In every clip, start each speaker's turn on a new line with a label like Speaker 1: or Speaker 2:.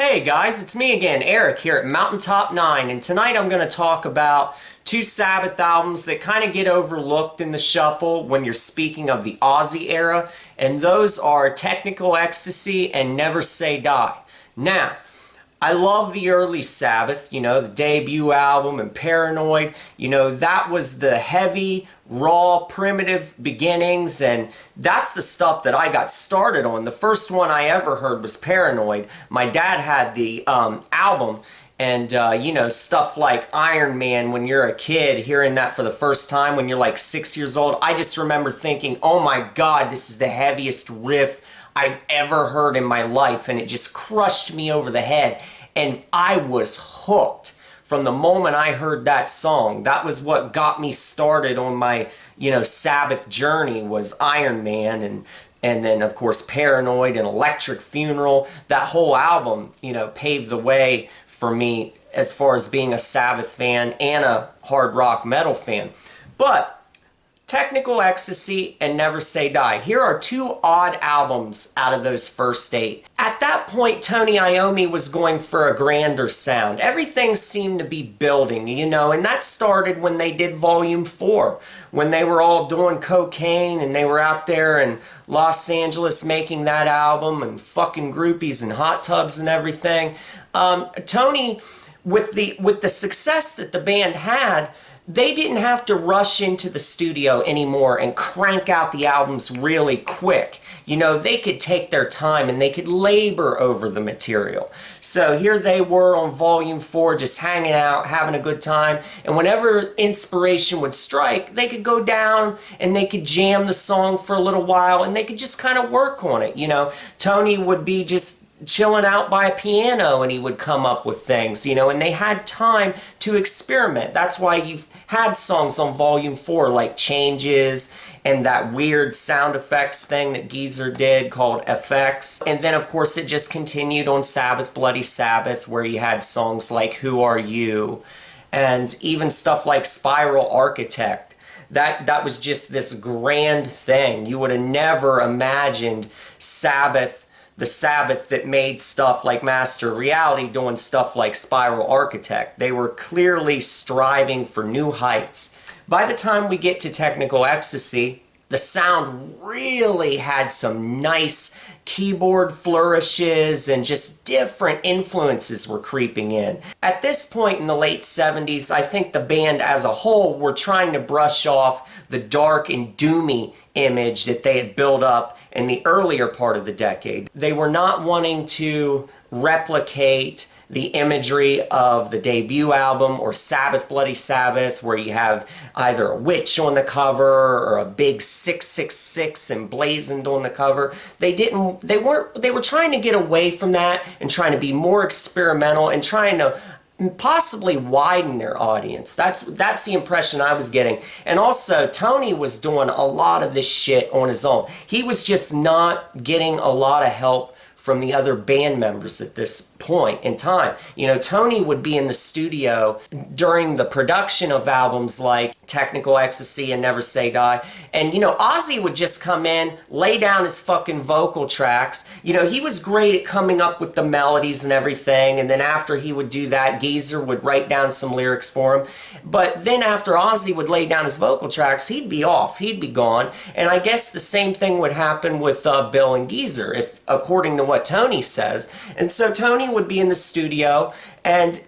Speaker 1: Hey guys, it's me again, Eric here at Mountaintop 9, and tonight I'm going to talk about two Sabbath albums that kind of get overlooked in the shuffle when you're speaking of the Ozzy era, and those are Technical Ecstasy and Never Say Die. Now, I love the early Sabbath, the debut album and Paranoid. That was the heavy, raw, primitive beginnings, and that's the stuff that I got started on. The first one I ever heard was Paranoid. My dad had the album, and stuff like Iron Man when you're a kid, hearing that for the first time when you're like 6 years old. I just remember thinking, oh my God, this is the heaviest riff I've ever heard in my life, and it just crushed me over the head, and I was hooked from the moment I heard that song. That was what got me started on my, Sabbath journey, was Iron Man, and then of course Paranoid and Electric Funeral. That whole album, paved the way for me as far as being a Sabbath fan and a hard rock metal fan. But Technical Ecstasy and Never Say Die. Here are two odd albums out of those first eight. At that point, Tony Iommi was going for a grander sound. Everything seemed to be building, and that started when they did Volume 4, when they were all doing cocaine and they were out there in Los Angeles making that album and fucking groupies and hot tubs and everything. Tony, with the success that the band had, they didn't have to rush into the studio anymore and crank out the albums really quick. They could take their time and they could labor over the material. So here they were on Volume 4, just hanging out, having a good time. And whenever inspiration would strike, they could go down and they could jam the song for a little while and they could just kind of work on it. Tony would be just chilling out by a piano and he would come up with things, and they had time to experiment. That's why you've had songs on Volume 4 like Changes and that weird sound effects thing that Geezer did called FX. And then of course it just continued on Sabbath, Bloody Sabbath, where you had songs like Who Are You, and even stuff like Spiral Architect. That was just this grand thing. You would have never imagined the Sabbath that made stuff like Master of Reality doing stuff like Spiral Architect. They were clearly striving for new heights. By the time we get to Technical Ecstasy, the sound really had some nice keyboard flourishes and just different influences were creeping in. At this point in the late 70s, I think the band as a whole were trying to brush off the dark and doomy image that they had built up in the earlier part of the decade. They were not wanting to replicate the imagery of the debut album or Sabbath Bloody Sabbath, where you have either a witch on the cover or a big 666 emblazoned on the cover. They were trying to get away from that and trying to be more experimental and trying to possibly widen their audience. That's the impression I was getting. And also, Tony was doing a lot of this shit on his own. He was just not getting a lot of help from the other band members at this point in time. Tony would be in the studio during the production of albums like Technical Ecstasy and Never Say Die, and Ozzy would just come in, lay down his fucking vocal tracks. He was great at coming up with the melodies and everything, and then after he would do that, Geezer would write down some lyrics for him. But then after Ozzy would lay down his vocal tracks, he'd be off, he'd be gone. And I guess the same thing would happen with Bill and Geezer, if according to what Tony says. And so Tony would be in the studio, and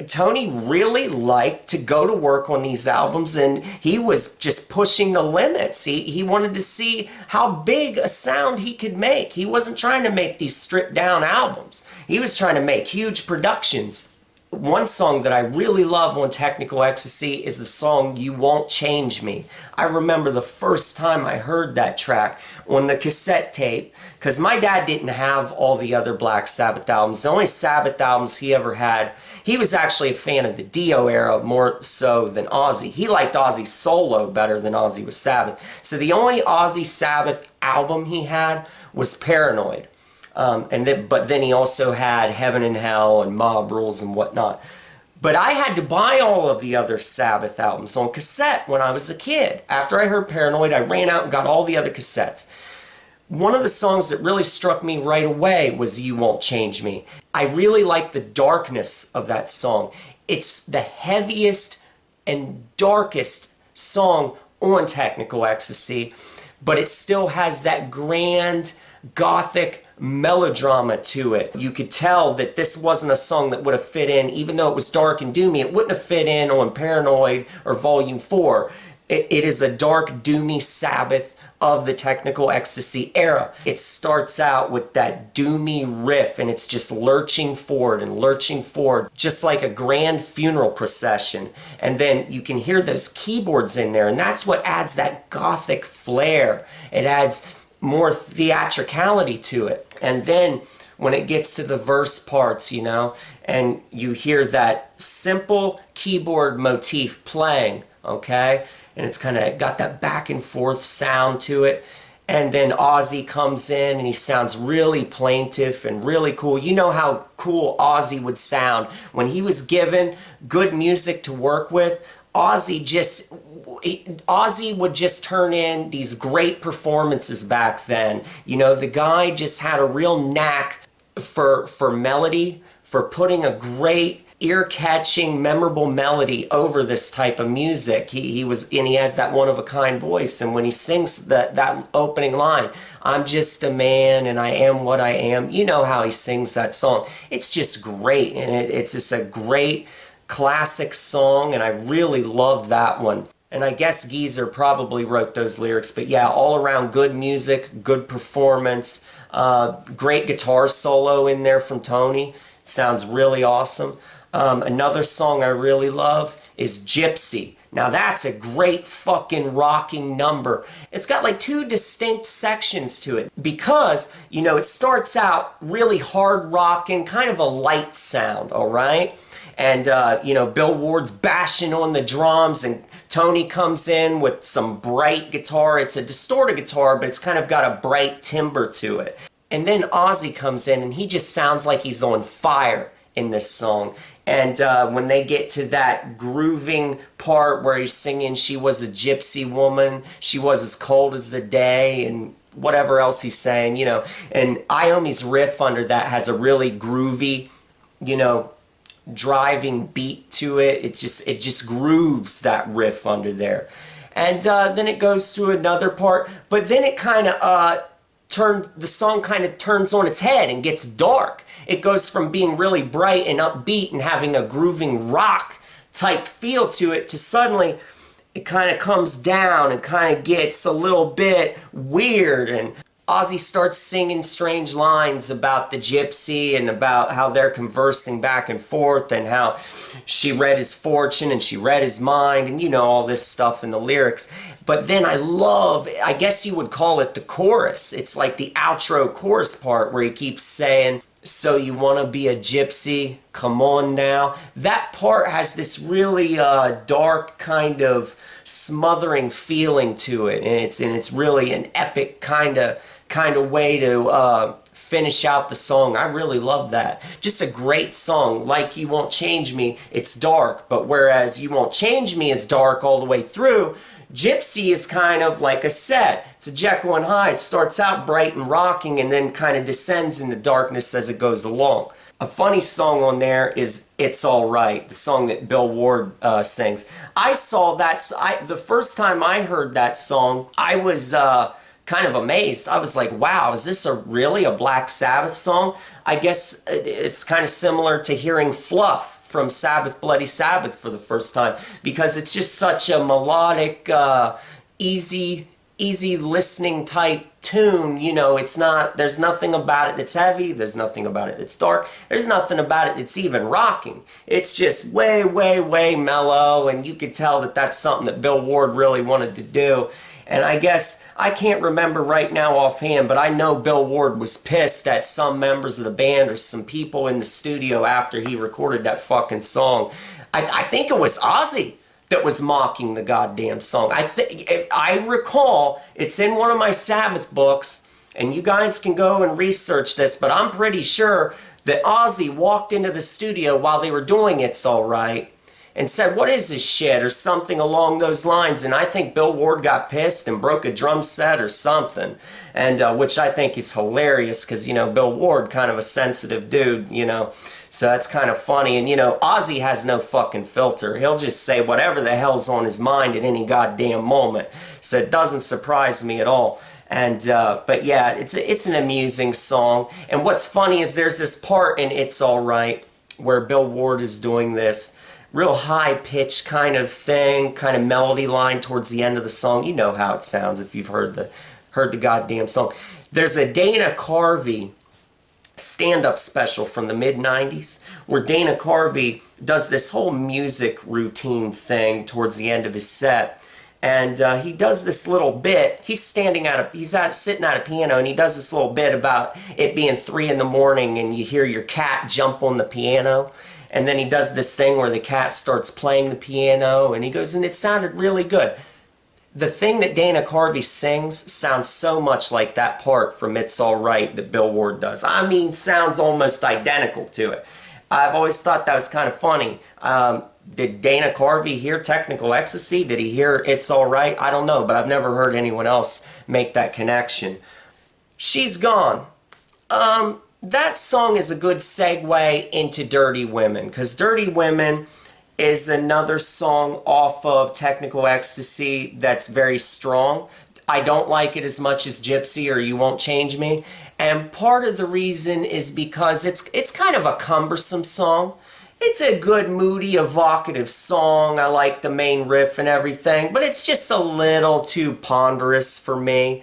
Speaker 1: Tony really liked to go to work on these albums, and he was just pushing the limits. He wanted to see how big a sound he could make. He wasn't trying to make these stripped down albums. He was trying to make huge productions. One song that I really love on Technical Ecstasy is the song You Won't Change Me. I remember the first time I heard that track on the cassette tape, because my dad didn't have all the other Black Sabbath albums. The only Sabbath albums he ever had, he was actually a fan of the Dio era more so than Ozzy. He liked Ozzy solo better than Ozzy with Sabbath. So the only Ozzy Sabbath album he had was Paranoid. But then he also had Heaven and Hell and Mob Rules and whatnot. But I had to buy all of the other Sabbath albums on cassette when I was a kid. After I heard Paranoid, I ran out and got all the other cassettes. One of the songs that really struck me right away was You Won't Change Me. I really like the darkness of that song. It's the heaviest and darkest song on Technical Ecstasy, but it still has that grand gothic melodrama to it. You could tell that this wasn't a song that would have fit in, even though it was dark and doomy, it wouldn't have fit in on Paranoid or Volume 4. It is a dark, doomy Sabbath of the Technical Ecstasy era. It starts out with that doomy riff and it's just lurching forward, just like a grand funeral procession. And then you can hear those keyboards in there, and that's what adds that gothic flair. It adds more theatricality to it. And then when it gets to the verse parts, you know, and you hear that simple keyboard motif playing, okay? And it's kind of got that back and forth sound to it. And then Ozzy comes in and he sounds really plaintive and really cool. You know how cool Ozzy would sound when he was given good music to work with. Ozzy would just turn in these great performances back then. You know, the guy just had a real knack for melody, for putting a great ear-catching, memorable melody over this type of music. He has that one-of-a-kind voice, and when he sings that opening line, I'm just a man and I am what I am, you know how he sings that song. It's just great, and it's just a great classic song, and I really love that one. And I guess Geezer probably wrote those lyrics, but yeah, all around good music, good performance, great guitar solo in there from Tony. Sounds really awesome. Another song I really love is Gypsy. Now that's a great fucking rocking number. It's got like two distinct sections to it because, you know, it starts out really hard rocking, kind of a light sound, all right? And, you know, Bill Ward's bashing on the drums and Tony comes in with some bright guitar. It's a distorted guitar, but it's kind of got a bright timbre to it. And then Ozzy comes in and he just sounds like he's on fire in this song. And when they get to that grooving part where he's singing, she was a gypsy woman, she was as cold as the day, and whatever else he's saying, you know. And Iommi's riff under that has a really groovy, you know, driving beat to it. It just grooves that riff under there. And then it goes to another part, but then it kind of the song kind of turns on its head and gets dark. It goes from being really bright and upbeat and having a grooving rock type feel to it to suddenly it kind of comes down and kind of gets a little bit weird, and Ozzy starts singing strange lines about the gypsy and about how they're conversing back and forth and how she read his fortune and she read his mind and, you know, all this stuff in the lyrics. But then I guess you would call it the chorus. It's like the outro chorus part where he keeps saying, so you want to be a gypsy? Come on now. That part has this really dark kind of smothering feeling to it, and it's really an epic kind of way to finish out the song. I really love that. Just a great song. Like You Won't Change Me, it's dark, but whereas You Won't Change Me is dark all the way through, Gypsy is kind of like I said, it's a Jekyll and Hyde. It starts out bright and rocking and then kind of descends into darkness as it goes along. A funny song on there is It's Alright, the song that Bill Ward sings. I saw that, the first time I heard that song, I was kind of amazed. I was like, wow, is this really a Black Sabbath song? I guess it's kind of similar to hearing Fluff from Sabbath, Bloody Sabbath for the first time, because it's just such a melodic, easy listening type tune. You know, there's nothing about it that's heavy, there's nothing about it that's dark, there's nothing about it that's even rocking. It's just way mellow, and you could tell that that's something that Bill Ward really wanted to do. And I guess, I can't remember right now offhand, but I know Bill Ward was pissed at some members of the band or some people in the studio after he recorded that fucking song. I think it was Ozzy that was mocking the goddamn song. I recall, it's in one of my Sabbath books, and you guys can go and research this, but I'm pretty sure that Ozzy walked into the studio while they were doing It's Alright, and said, "What is this shit?" or something along those lines. And I think Bill Ward got pissed and broke a drum set or something, and which I think is hilarious because, you know, Bill Ward, kind of a sensitive dude, you know, so that's kind of funny. And, you know, Ozzy has no fucking filter. He'll just say whatever the hell's on his mind at any goddamn moment, so it doesn't surprise me at all. And but yeah, it's an amusing song. And what's funny is there's this part in "It's Alright" where Bill Ward is doing this real high-pitched kind of thing, kind of melody line towards the end of the song. You know how it sounds if you've heard the goddamn song. There's a Dana Carvey stand-up special from the mid-90s where Dana Carvey does this whole music routine thing towards the end of his set. And he does this little bit. He's sitting at a piano, and he does this little bit about it being 3 in the morning and you hear your cat jump on the piano. And then he does this thing where the cat starts playing the piano, and he goes, and it sounded really good. The thing that Dana Carvey sings sounds so much like that part from "It's Alright" that Bill Ward does. I mean, sounds almost identical to it. I've always thought that was kind of funny. Did Dana Carvey hear Technical Ecstasy? Did he hear "It's Alright"? I don't know, but I've never heard anyone else make that connection. She's Gone. That song is a good segue into Dirty Women, because Dirty Women is another song off of Technical Ecstasy that's very strong. I don't like it as much as Gypsy or You Won't Change Me, and part of the reason is because it's kind of a cumbersome song. It's a good, moody, evocative song. I like the main riff and everything, but it's just a little too ponderous for me.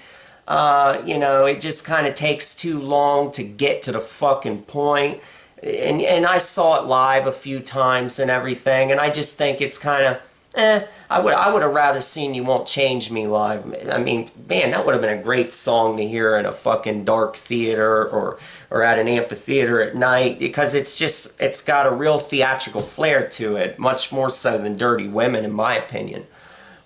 Speaker 1: You know, it just kind of takes too long to get to the fucking point. And I saw it live a few times and everything, and I just think it's kind of, I would have rather seen You Won't Change Me live. I mean, man, that would have been a great song to hear in a fucking dark theater or at an amphitheater at night, because it's got a real theatrical flair to it, much more so than Dirty Women, in my opinion.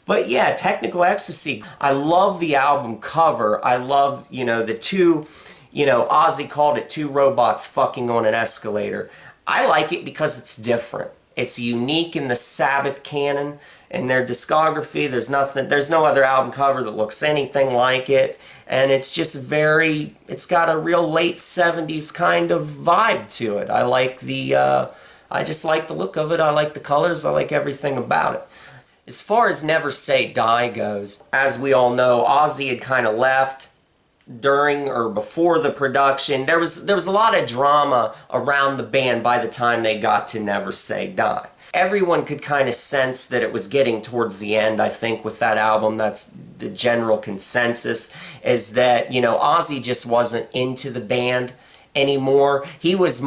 Speaker 1: But yeah, Technical Ecstasy, I love the album cover. I love, you know, the two, you know, Ozzy called it two robots fucking on an escalator. I like it because it's different. It's unique in the Sabbath canon, in their discography. There's no other album cover that looks anything like it. And it's just it's got a real late 70s kind of vibe to it. I just like the look of it. I like the colors. I like everything about it. As far as Never Say Die goes, as we all know, Ozzy had kind of left during or before the production. There was a lot of drama around the band by the time they got to Never Say Die. Everyone could kind of sense that it was getting towards the end, I think, with that album. That's the general consensus, is that, you know, Ozzy just wasn't into the band anymore. He was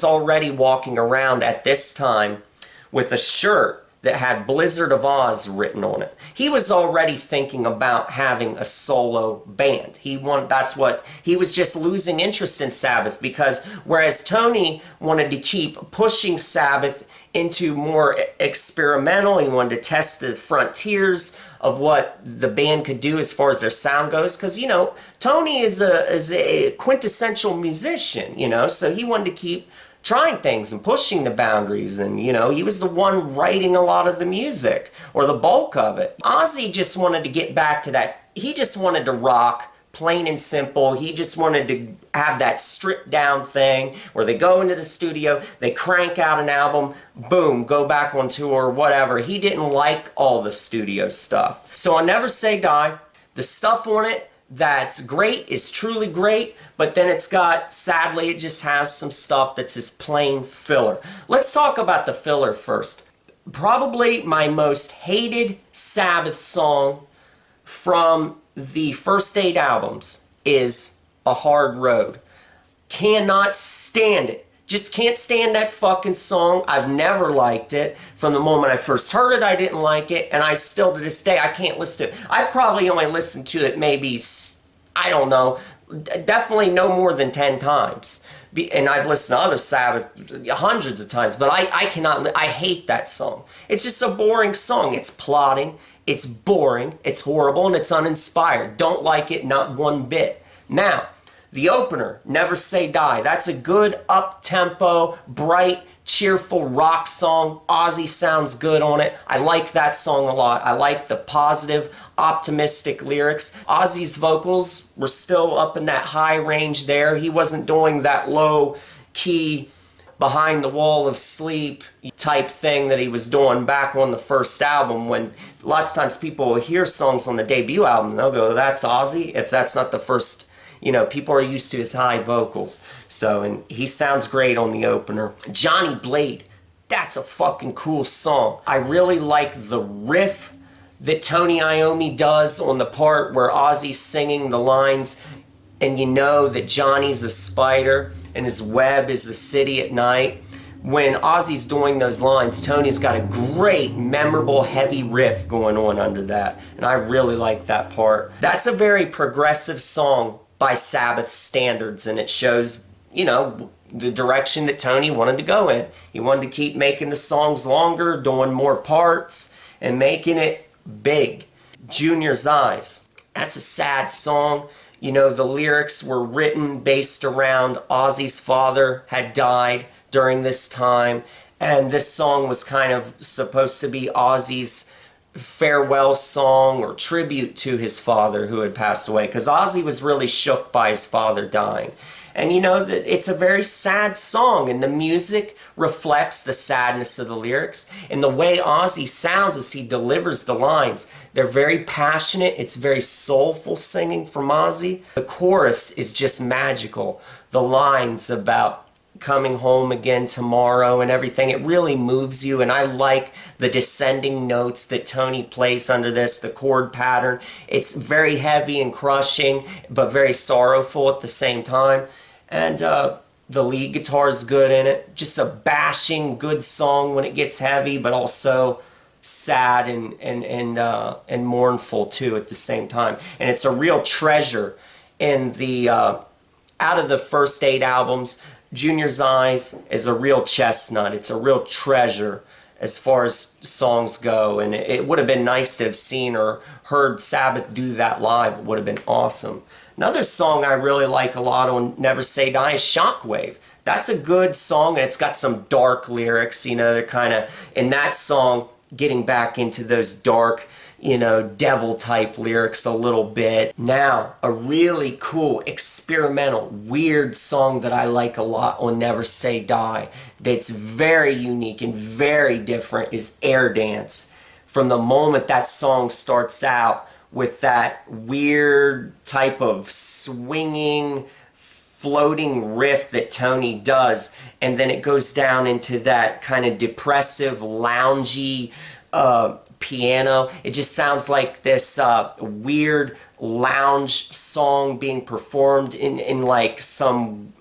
Speaker 1: already walking around at this time with a shirt that had Blizzard of Oz written on it. He was already thinking about having a solo band. He was just losing interest in Sabbath, because whereas Tony wanted to keep pushing Sabbath into more experimental, he wanted to test the frontiers of what the band could do as far as their sound goes, because, you know, Tony is a quintessential musician, you know, so he wanted to keep trying things and pushing the boundaries, and, you know, he was the one writing a lot of the music, or the bulk of it. Ozzy just wanted to get back to that. He just wanted to rock, plain and simple. He just wanted to have that stripped down thing where they go into the studio, they crank out an album, boom, go back on tour, whatever. He didn't like all the studio stuff. So on Never Say Die, the stuff on it that's great is truly great, but then it's got, sadly, it just has some stuff that's just plain filler. Let's talk about the filler first. Probably my most hated Sabbath song from the first 8 albums is A Hard Road. Cannot stand it. Just can't stand that fucking song. I've never liked it. From the moment I first heard it, I didn't like it, and I still, to this day, I can't listen to it. I probably only listened to it maybe, I don't know, definitely no more than 10 times. And I've listened to other Sabbath hundreds of times, but I hate that song. It's just a boring song. It's plodding, it's boring, it's horrible, and it's uninspired. Don't like it, not one bit. Now, The opener, Never Say Die, that's a good up-tempo, bright, cheerful rock song. Ozzy sounds good on it. I like that song a lot. I like the positive, optimistic lyrics. Ozzy's vocals were still up in that high range there. He wasn't doing that low key, behind the wall of sleep type thing that he was doing back on the first album, when lots of times people will hear songs on the debut album and they'll go, that's Ozzy, if that's not the first. You know, people are used to his high vocals. So, and he sounds great on the opener. Johnny Blade, that's a fucking cool song. I really like the riff that Tony Iommi does on the part where Ozzy's singing the lines, and you know that Johnny's a spider and his web is the city at night. When Ozzy's doing those lines, Tony's got a great, memorable, heavy riff going on under that. And I really like that part. That's a very progressive song by Sabbath standards, and it shows, you know, the direction that Tony wanted to go in. He wanted to keep making the songs longer, doing more parts, and making it big. Junior's Eyes. That's a sad song. You know, the lyrics were written based around Ozzy's father had died during this time, and this song was kind of supposed to be Ozzy's farewell song or tribute to his father who had passed away, because Ozzy was really shook by his father dying. And you know that it's a very sad song, and the music reflects the sadness of the lyrics, and the way Ozzy sounds as he delivers the lines. They're very passionate. It's very soulful singing from Ozzy. The chorus is just magical. The lines about coming home again tomorrow and everything, it really moves you, and I like the descending notes that Tony plays under this, the chord pattern. It's very heavy and crushing, but very sorrowful at the same time, and the lead guitar is good in it. Just a bashing, good song when it gets heavy, but also sad and mournful too at the same time, and it's a real treasure in the out of the first 8 albums. Junior's Eyes is a real chestnut. It's a real treasure as far as songs go, and it would have been nice to have seen or heard Sabbath do that live. It would have been awesome. Another song I really like a lot on Never Say Die is Shockwave. That's a good song, and it's got some dark lyrics. You know, they're kind of, in that song, getting back into those dark, you know, devil type lyrics a little bit. Now, a really cool, experimental, weird song that I like a lot on Never Say Die, that's very unique and very different, is Air Dance. From the moment that song starts out with that weird type of swinging, floating riff that Tony does, and then it goes down into that kind of depressive, loungy, piano. It just sounds like this weird lounge song being performed in like some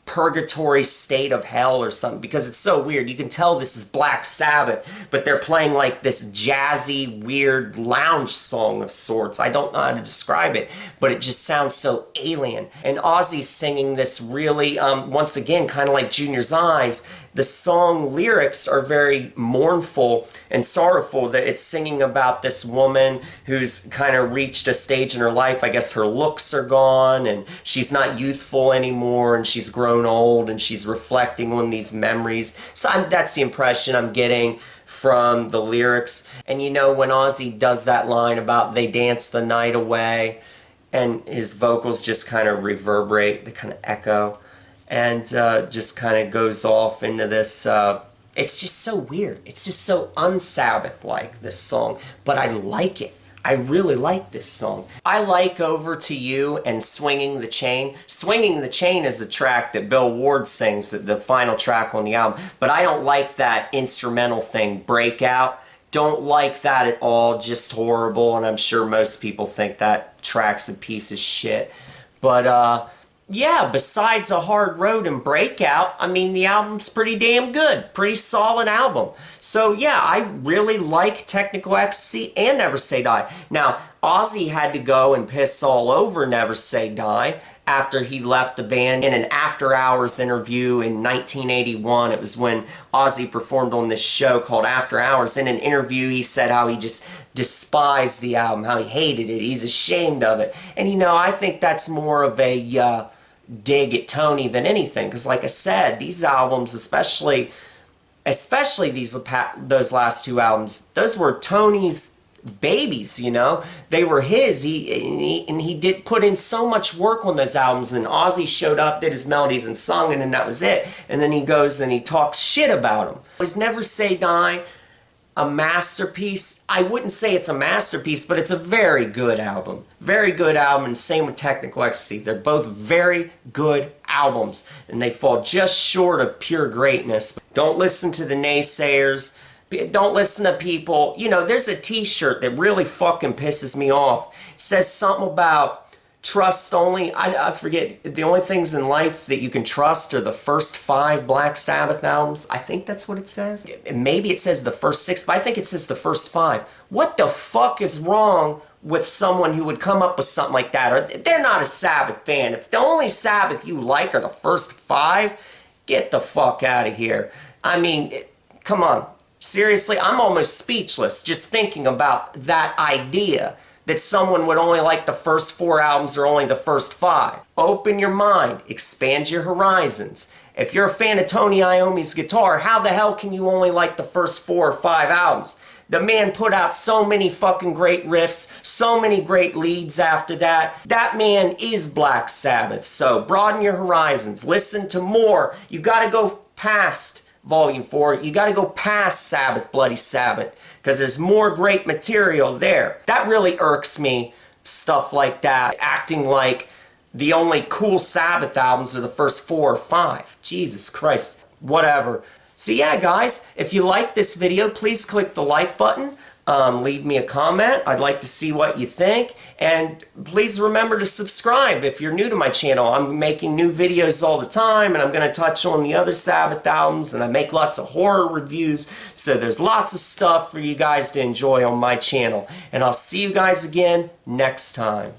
Speaker 1: purgatory state of hell or something, because it's so weird. You can tell this is Black Sabbath, but they're playing like this jazzy, weird lounge song of sorts. I don't know how to describe it, but it just sounds so alien. And Ozzy's singing this really, once again, kind of like Junior's Eyes. The song lyrics are very mournful and sorrowful, that it's singing about this woman who's kind of reached a stage in her life. I guess her looks are gone and she's not youthful anymore, and she's grown old, and she's reflecting on these memories. So that's the impression I'm getting from the lyrics. And you know, when Ozzy does that line about they dance the night away, and his vocals just kind of reverberate, they kind of echo, and just kind of goes off into this, it's just so weird. It's just so un-Sabbath-like, this song, but I like it. I really like this song. I like Over to You and Swinging the Chain. Swinging the Chain is a track that Bill Ward sings, the final track on the album, but I don't like that instrumental thing, Breakout. Don't like that at all, just horrible, and I'm sure most people think that track's a piece of shit. But, yeah, besides A Hard Road and Breakout, I mean, the album's pretty damn good. Pretty solid album. So, yeah, I really like Technical Ecstasy and Never Say Die. Now, Ozzy had to go and piss all over Never Say Die after he left the band. In an After Hours interview in 1981, it was when Ozzy performed on this show called After Hours. In an interview, he said how he just despised the album, how he hated it, he's ashamed of it. And, you know, I think that's more of a dig at Tony than anything. Because like I said, these albums, especially those last two albums, those were Tony's babies, you know. They were his. He did put in so much work on those albums, and Ozzy showed up, did his melodies and sung, and then that was it. And then he goes and he talks shit about him. Was Never Say Die a masterpiece? I wouldn't say it's a masterpiece, but it's a very good album. Very good album, and same with Technical Ecstasy. They're both very good albums, and they fall just short of pure greatness. Don't listen to the naysayers. Don't listen to people. You know, there's a t-shirt that really fucking pisses me off. It says something about trust only. I forget. The only things in life that you can trust are the first 5 Black Sabbath albums. I think that's what it says. Maybe it says the first 6, but I think it says the first 5. What the fuck is wrong with someone who would come up with something like that? Or they're not a Sabbath fan. If the only Sabbath you like are the first 5, get the fuck out of here. I mean, come on. Seriously, I'm almost speechless just thinking about that idea that someone would only like the first 4 albums or only the first 5. Open your mind, expand your horizons. If you're a fan of Tony Iommi's guitar, how the hell can you only like the first 4 or 5 albums? The man put out so many fucking great riffs, so many great leads after that. That man is Black Sabbath. So broaden your horizons, listen to more. You gotta go past Volume 4, you got to go past Sabbath, Bloody Sabbath, because there's more great material there. That really irks me, stuff like that, acting like the only cool Sabbath albums are the first 4 or 5. Jesus Christ, whatever. So yeah, guys, if you like this video, please click the like button. Leave me a comment. I'd like to see what you think. And please remember to subscribe if you're new to my channel. I'm making new videos all the time, and I'm going to touch on the other Sabbath albums, and I make lots of horror reviews. So there's lots of stuff for you guys to enjoy on my channel. And I'll see you guys again next time.